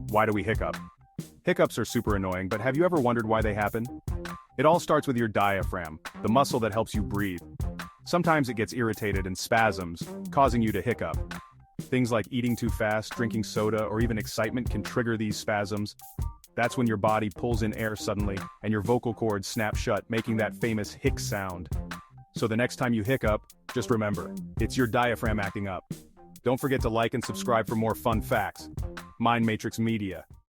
Why do we hiccup? Hiccups are super annoying, but have you ever wondered why they happen? It all starts with your diaphragm, the muscle that helps you breathe. Sometimes it gets irritated and spasms, causing you to hiccup. Things like eating too fast, drinking soda, or even excitement can trigger these spasms. That's when your body pulls in air suddenly, and your vocal cords snap shut, making that famous hic sound. So the next time you hiccup, just remember, it's your diaphragm acting up. Don't forget to like and subscribe for more fun facts. Mind Matrix Media.